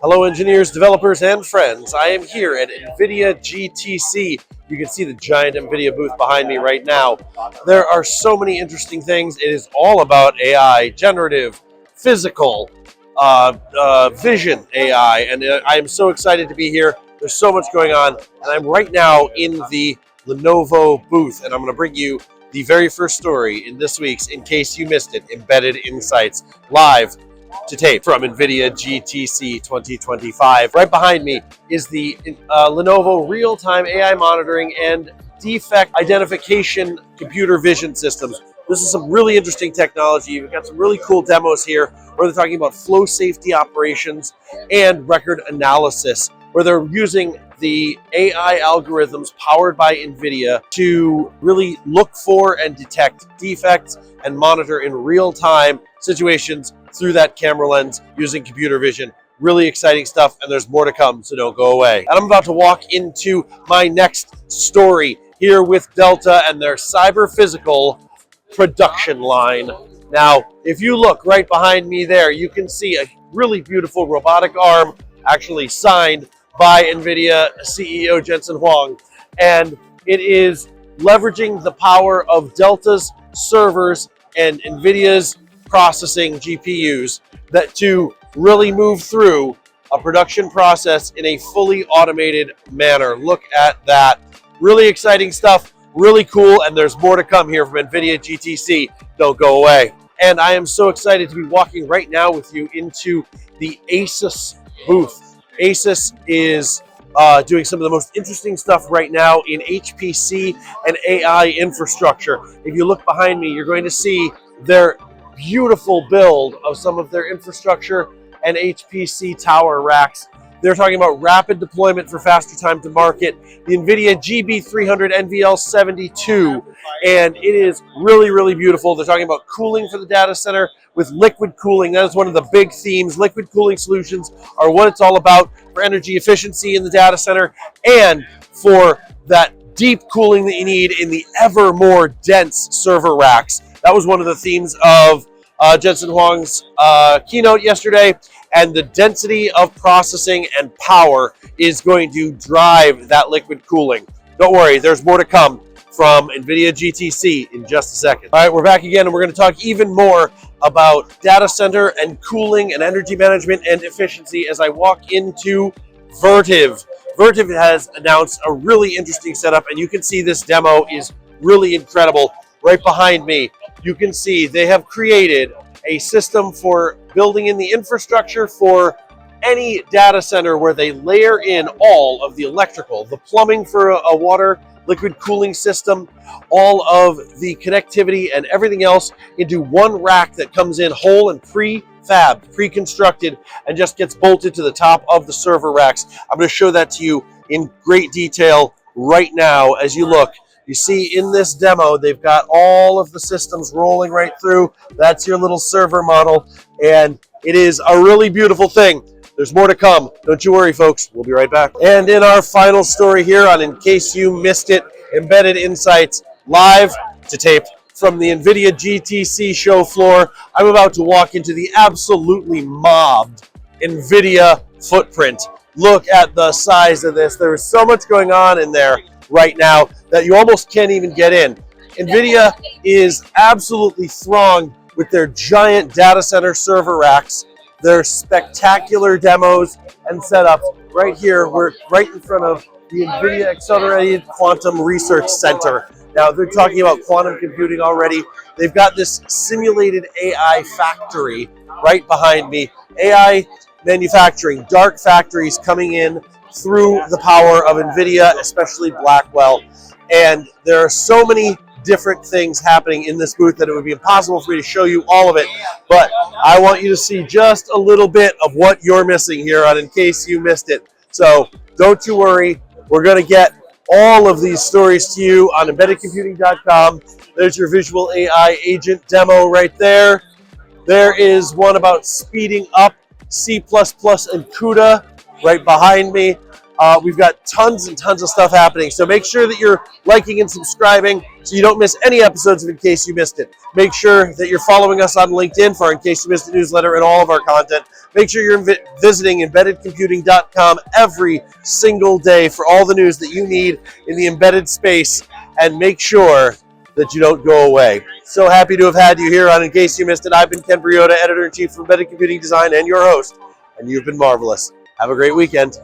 Hello engineers, developers, and friends. I am here at NVIDIA GTC. You can see the giant NVIDIA booth behind me right now. There are so many interesting things. It is all about AI, generative, physical, vision AI, and I am so excited to be here. There's so much going on, and I'm right now in the Lenovo booth, and I'm going to bring you the very first story in this week's In Case You Missed It, Embedded Insights, live to tape from NVIDIA GTC 2025. Right behind me is the Lenovo real-time AI monitoring and defect identification computer vision systems. This is some really interesting technology. We've got some really cool demos here where they're talking about flow safety operations and record analysis, where they're using the AI algorithms powered by NVIDIA to really look for and detect defects and monitor in real-time situations through that camera lens using computer vision. Really exciting stuff, and there's more to come, so don't go away. And I'm about to walk into my next story here with Delta and their cyberphysical production line. Now, if you look right behind me there, you can see a really beautiful robotic arm actually signed by NVIDIA CEO Jensen Huang, and it is leveraging the power of Delta's servers and NVIDIA's processing GPUs that to really move through a production process in a fully automated manner. Look at that. Really exciting stuff, really cool, and there's more to come here from NVIDIA GTC. Don't go away. And I am so excited to be walking right now with you into the Asus booth. Asus is doing some of the most interesting stuff right now in HPC and AI infrastructure. If you look behind me, you're going to see their beautiful build of some of their infrastructure and HPC tower racks. They're talking about rapid deployment for faster time to market, the NVIDIA GB300 NVL72, and it is really, really beautiful. They're talking about cooling for the data center with liquid cooling. That is one of the big themes. Liquid cooling solutions are what it's all about for energy efficiency in the data center and for that deep cooling that you need in the ever more dense server racks. That was one of the themes of Jensen Huang's keynote yesterday, and the density of processing and power is going to drive that liquid cooling. Don't worry, there's more to come from NVIDIA GTC in just a second. All right, we're back again, and we're going to talk even more about data center and cooling and energy management and efficiency as I walk into Vertiv. Vertiv has announced a really interesting setup, and you can see this demo is really incredible. Right behind me, you can see they have created a system for building in the infrastructure for any data center where they layer in all of the electrical, the plumbing for a water liquid cooling system, all of the connectivity and everything else into one rack that comes in whole and pre-fabbed, pre-constructed, and just gets bolted to the top of the server racks. I'm going to show that to you in great detail right now as you look. You see in this demo, they've got all of the systems rolling right through. That's your little server model, and it is a really beautiful thing. There's more to come. Don't you worry, folks. We'll be right back. And in our final story here on In Case You Missed It, Embedded Insights, live to tape from the NVIDIA GTC show floor, I'm about to walk into the absolutely mobbed NVIDIA footprint. Look at the size of this. There is so much going on in there right now that you almost can't even get in. NVIDIA is absolutely thronged with their giant data center server racks, their spectacular demos and setups. Right here, we're right in front of the NVIDIA Accelerated Quantum Research Center. Now, they're talking about quantum computing already. They've got this simulated AI factory right behind me. AI manufacturing, dark factories coming in through the power of NVIDIA, especially Blackwell. And there are so many different things happening in this booth that it would be impossible for me to show you all of it. But I want you to see just a little bit of what you're missing here on In Case You Missed It. So don't you worry. We're going to get all of these stories to you on embeddedcomputing.com. There's your visual AI agent demo right there. There is one about speeding up C++ and CUDA right behind me. We've got tons and tons of stuff happening. So make sure that you're liking and subscribing so you don't miss any episodes in case you missed it. Make sure that you're following us on LinkedIn for In Case You Missed the Newsletter and all of our content. Make sure you're visiting embeddedcomputing.com every single day for all the news that you need in the embedded space, and make sure that you don't go away. So happy to have had you here on In Case You Missed It. I've been Ken Briodagh, Editor-in-Chief for Embedded Computing Design and your host, and you've been marvelous. Have a great weekend.